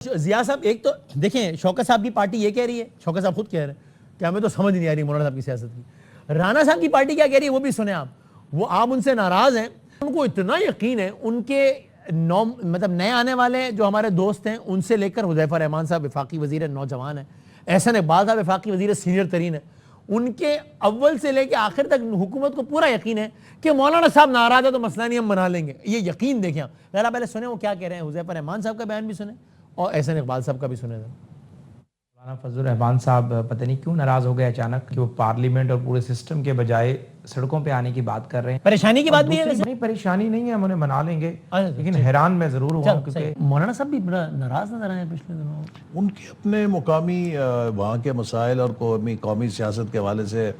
जिया साहब, एक तो देखें, शौकत साहब की पार्टी ये कह रही है, शौकत साहब खुद कह रहे हैं कि हमें तो समझ नहीं आ रही मौलाना साहब की सियासत की। राना साहब की पार्टी क्या कह रही है वो भी सुने आप। वो आप उनसे नाराज हैं, उनको इतना यकीन है उनके मतलब नए आने वाले जो हमारे दोस्त हैं उनसे लेकर हुज़ैफा रहमान साहब वफाकी वजीर नौजवान है, एहसन इकबाल साहब वफाकी वजीर सीनियर तरीन है, उनके अव्वल से लेकर आखिर तक हुकूमत को पूरा यकीन है कि मौलाना साहब नाराज है तो मसला नहीं, हम मना लेंगे। ये यकीन देखें आप। जरा पहले सुने वो क्या कह रहे हैं, हुज़ैफा रहमान साहब का बयान भी सुने और एहसन इकबाल साहब का भी सुने। मौलाना फजल रहमान साहब पता नहीं क्यों नाराज हो गए अचानक कि वो पार्लियामेंट और पूरे सिस्टम के बजाय सड़कों पे आने की बात कर रहे हैं। परेशानी की बात नहीं है वैसे? नहीं, परेशानी नहीं है, हम उन्हें मना लेंगे, लेकिन हैरान मैं जरूर हुआ क्योंकि मौलाना साहब भी बड़ा नाराज नजर आए पिछले दिनों। उनके अपने मुकामी वहाँ के मसाइल और कौमी सियासत के हवाले से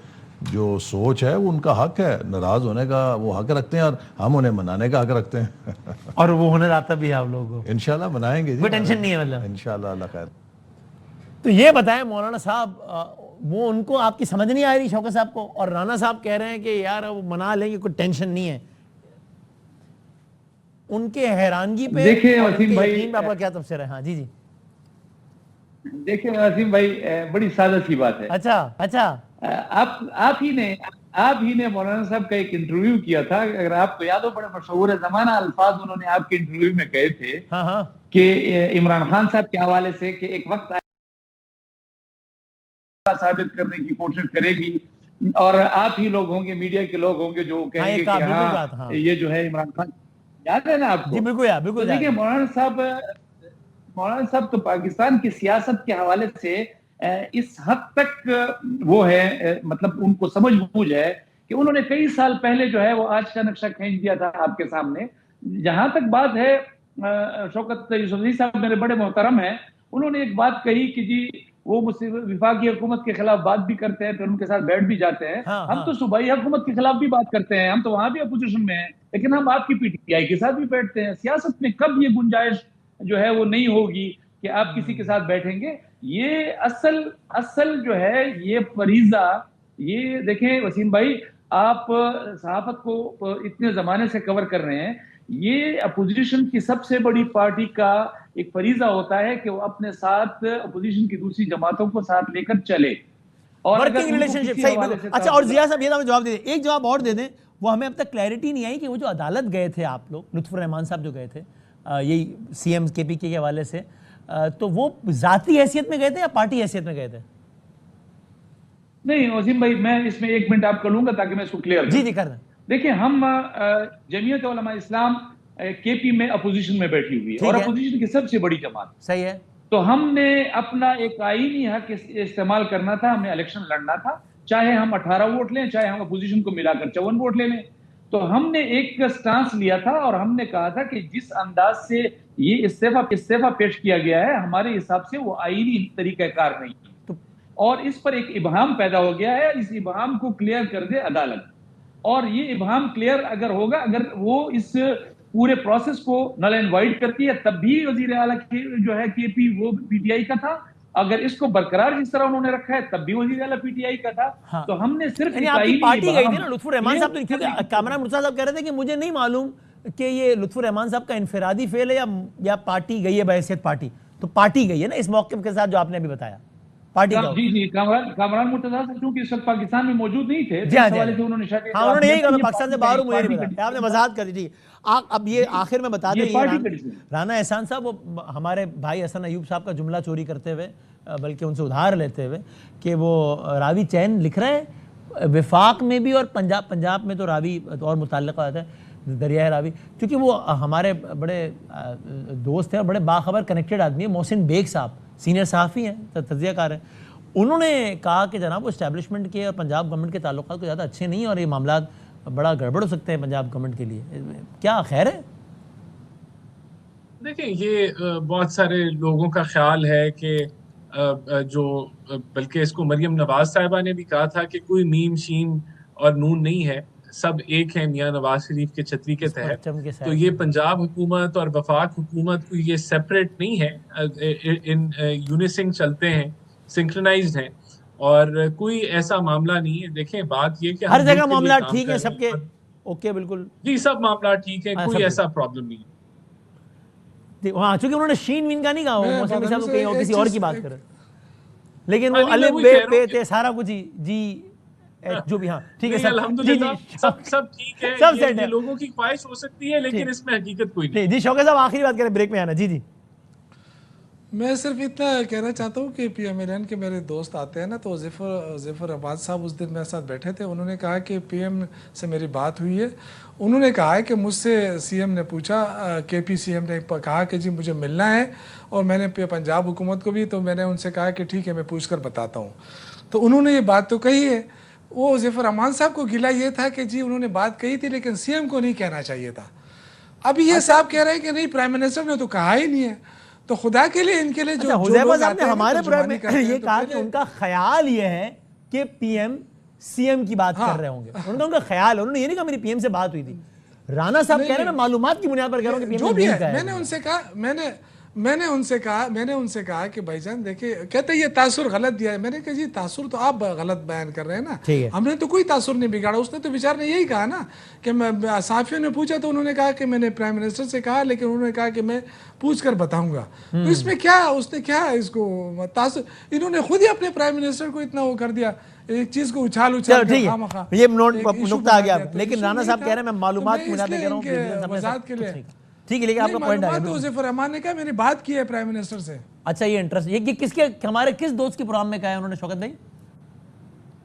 जो सोच है वो उनका हक है, नाराज होने का वो हक रखते हैं और हम उन्हें मनाने का हक रखते हैं। और वो होने आता भी है आप लोगों को। इंशाल्लाह मनाएंगे जी, कोई टेंशन नहीं है मतलब इंशाल्लाह, अल्लाह खैर। तो ये बताएं मौलाना साहब, वो उनको आपकी समझ नहीं आ रही शौकत साहब को, और राना साहब कह रहे हैं कि यार वो मना लेंगे, कोई टेंशन नहीं है। उनके हैरानगी पे देखिए वसीम भाई, आपका क्या तफसीर है? हाँ जी जी। देखिए वसीम भाई, बड़ी सादा सी बात है। अच्छा अच्छा, आप ही ने मौलाना साहब का एक इंटरव्यू किया था, अगर आपको याद हो, बड़े मशहूर जमाना अल्फाज उन्होंने आपके इंटरव्यू में कहे थे। हाँ हाँ, कि इमरान खान साहब के हवाले से कि एक वक्त साबित करने की कोशिश करेगी और आप ही लोग होंगे, मीडिया के लोग होंगे जो कहेंगे कि हाँ ये जो है इमरान खान, याद है ना आपको? जी बिल्कुल यार, बिल्कुल। तो देखिए मौलाना साहब तो पाकिस्तान की सियासत के हवाले से इस हद तक वो है, मतलब उनको समझ बूझ है कि उन्होंने कई साल पहले जो है वो आज का नक्शा खींच दिया था आपके सामने। जहां तक बात है, शौकत यूसुफज़ई साहब मेरे बड़े मोहतरम हैं, उन्होंने एक बात कही कि जी वो विफाकी हुकूमत के खिलाफ बात भी करते हैं, फिर उनके साथ बैठ भी जाते हैं। हम तो सूबाई हुकूमत के खिलाफ भी बात करते हैं, हम तो वहां भी अपोजिशन में हैं, लेकिन हम आपकी पीटीआई के साथ भी बैठते हैं। सियासत में कब ये गुंजाइश जो है वो नहीं होगी कि आप किसी के साथ बैठेंगे? ये असल जो है ये फरीजा, ये देखें वसीम भाई, आप सहाफत को इतने जमाने से कवर कर रहे हैं, ये अपोजिशन की सबसे बड़ी पार्टी का एक फरीजा होता है कि वो अपने साथ अपोजिशन की दूसरी जमातों को साथ लेकर चले और वर्किंग रिलेशनशिप। सही। अच्छा, और जिया साहब ये जवाब दे दें, एक जवाब और दे दें, वो हमें अब तक क्लैरिटी नहीं आई कि वो जो अदालत गए थे आप लोग, लुत्फुर रहमान साहब जो गए थे यही सीएम केपीके के हवाले से, तो वो जाती हैसियत में गए थे या पार्टी हैसियत में गए थे? नहीं वसीम भाई, मैं इसमें 1 मिनट आपका लूंगा ताकि मैं इसको क्लियर जी जी कर दें। देखिए, हम जमीयत उलमा इस्लाम केपी में अपोजिशन में बैठी हुई है और अपोजिशन की सबसे बड़ी जमात। सही है। तो हमने अपना एक आईनी हक इस्तेमाल करना था, हमने इलेक्शन लड़ना था, चाहे हम 18 वोट लें, चाहे हम अपोजिशन को मिलाकर 54 वोट ले लें। तो हमने एक स्टांस लिया था और हमने कहा था कि जिस अंदाज से ये इस्तीफा पेश किया गया है, हमारे हिसाब से वो आईनी तरीकाकार नहीं है और इस पर एक इबहम पैदा हो गया है। इस इबहम को क्लियर कर दे अदालत, और ये इबहम क्लियर अगर होगा, अगर वो इस पूरे प्रोसेस को नल एंड वाइड करती है, तब भी वजीर आला जो है केपी वो पीटीआई का था, अगर इसको बरकरार जिस तरह उन्होंने रखा है तब भी वजीर आला पीटीआई का था। हाँ। तो हमने सिर्फ आपकी पार्टी गई थी ना लुत्फुर रहमान साहब, तो क्योंकि कामरान मुर्तज़ा साहब कह रहे थे कि मुझे नहीं मालूम कि ये लुत्फुर रहमान साहब का इनफरादी फेल है या पार्टी गई है बहैसियत पार्टी। तो पार्टी गई है ना इस मौके के साथ जो आपने अभी बताया, पार्टी का। जी जी, कामरान मुर्तज़ा साहब क्योंकि इस वक्त पाकिस्तान में मौजूद नहीं थे, उन्होंने यही कहा पाकिस्तान से बाहर, मुझे नहीं पता, आपने वजाहत कर दी। अब ये आखिर में बता दें, राना एहसान साहब वो हमारे भाई हसन अयूब साहब का जुमला चोरी करते हुए, बल्कि उनसे उधार लेते हुए, कि वो रावी चैन लिख रहे हैं विफाक में भी और पंजाब में तो रावी और मुताल्लिक़ आता है दरिया रावी, क्योंकि वो हमारे बड़े दोस्त हैं और बड़े बाखबर कनेक्टेड आदमी है। मोहसिन बेग साहब सीनियर सहाफ़ी हैं, तज्ज़ियाकार हैं, उन्होंने कहा कि जनाब वो इस्टेब्लिशमेंट के और पंजाब गवर्नमेंट के ताल्लुकात को ज़्यादा अच्छे नहीं और ये मामला बड़ा गड़बड़ हो सकते हैं पंजाब गवर्नमेंट के लिए। क्या खैर है? देखिए, ये बहुत सारे लोगों का ख्याल है कि जो बल्कि इसको मरियम नवाज साहिबा ने भी कहा था कि कोई मीम शीम और नून नहीं है, सब एक है मियां नवाज शरीफ के छतरी के तहत। तो ये पंजाब हुकूमत और वफाक हुकूमत को ये सेपरेट नहीं है, इन यूनिसिंग चलते हैं, सिंक्रोनाइज्ड हैं और कोई ऐसा मामला नहीं है। देखें, बात ये कि हर जगह मामला ठीक है सबके, ओके बिल्कुल जी, सब मामला ठीक है, कोई ऐसा प्रॉब्लम नहीं है। हाँ, चूंकि उन्होंने शीन वीन का नहीं कहा, मैं मौसमी साहब से कहीं और एक किसी और चीज़- की बात एक- कर रहे, लेकिन हाँ, वो नहीं, मैं अलिफ वही बे कह रहा पे हूँ थे सारा कुछ ही जी जो भी, हाँ ठीक है नहीं, सर, जी अल्हम्दुलिल्लाह जी सब ठीक है। सब ये सेट है। लोगों की ख्वाहिश हो सकती है, लेकिन ठीक। इसमें हकीकत कोई नहीं। नहीं जी, शौकत साहब आखिरी बात करें, ब्रेक में आना। जी जी मैं सिर्फ इतना कहना चाहता हूँ कि पीएमएलएन के मेरे दोस्त आते हैं ना, तो ज़फ़र अब्बास साहब उस दिन मेरे साथ बैठे थे। उन्होंने कहा कि पीएम से मेरी बात हुई है। उन्होंने कहा है कि मुझसे सीएम ने पूछा, केपी सीएम ने कहा कि जी मुझे मिलना है, और मैंने पंजाब हुकूमत को भी, तो मैंने उनसे कहा कि ठीक है मैं पूछ कर बताता हूँ। तो उन्होंने ये बात तो कही है। वो ज़फ़र रहमान साहब को गिला ये था कि जी उन्होंने बात कही थी लेकिन सीएम को नहीं कहना चाहिए था। अभी ये साहब कह रहे हैं कि नहीं, प्राइम मिनिस्टर ने तो कहा ही नहीं है। तो खुदा के लिए इनके लिए जो हुज़ैफा लोग साहब आते ने हैं हमारे तर्जुमानी प्रोग्राम में करते हैं, ये तो कहा कि पहले- उनका ख्याल ये है कि पीएम सीएम की बात कर रहे होंगे। उनका ख्याल है, उन्होंने ये नहीं कहा मेरी पीएम से बात हुई थी। राणा साहब कह रहे हैं मैं मालूमात की बुनियाद पर कह रहा हूं कि पीएम जो ने भी नहीं है, कहा है। मैंने उनसे कहा कि भाईजान देखिए, कहते ये तासुर गलत दिया है। मैंने कहा जी तासुर तो आप गलत बयान कर रहे हैं ना, ठीक है। हमने तो कोई तासुर नहीं बिगाड़ा। उसने तो बेचारे ने यही कहा ना कि मैं, साफियों ने पूछा तो उन्होंने कहा कि मैंने प्राइम मिनिस्टर से कहा, लेकिन उन्होंने कहा कि मैं पूछ कर बताऊंगा। तो इसमें क्या, उसने क्या इसको तासुर, इन्होंने खुद ही अपने प्राइम मिनिस्टर को इतना वो कर दिया, एक चीज को उछाल चलो के ठीक खामखा है, ये नोट एक issue नुकता आ बना गया। दिया। तो लेकिन issue राणा नहीं साहब था। कह रहे हैं मैं तो मालूमात मैं की बुनियाद पर इसलिए कह रहा हूं, इनके विजिलेंस हमने वजाहत के सब लिए- कुछ नहीं कहा। ठीक है, लेकिन आपका नहीं, पॉइंट आ मालूमात तो गया। ज़फ़र रहमान ने कहा मैंने बात की है प्राइम मिनिस्टर से। अच्छा, ये इंटरेस्ट, ये किसके, हमारे किस दोस्त के प्रोग्राम में कहा है उन्होंने, शौकत भाई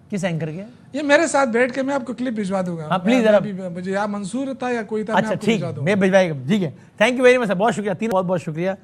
किस एंकर के? ये मेरे साथ बैठ के मैं आपको क्लिप भिजवा दूंगा। हाँ, प्लीज मैं जरा। अभी मुझे या मंसूर था या कोई था, मैं अच्छा आपको ठीक भिजवा है, दूंगा। मैं भिजवाएगा। ठीक है, थैंक यू वेरी मच, बहुत शुक्रिया, तीन बहुत बहुत शुक्रिया।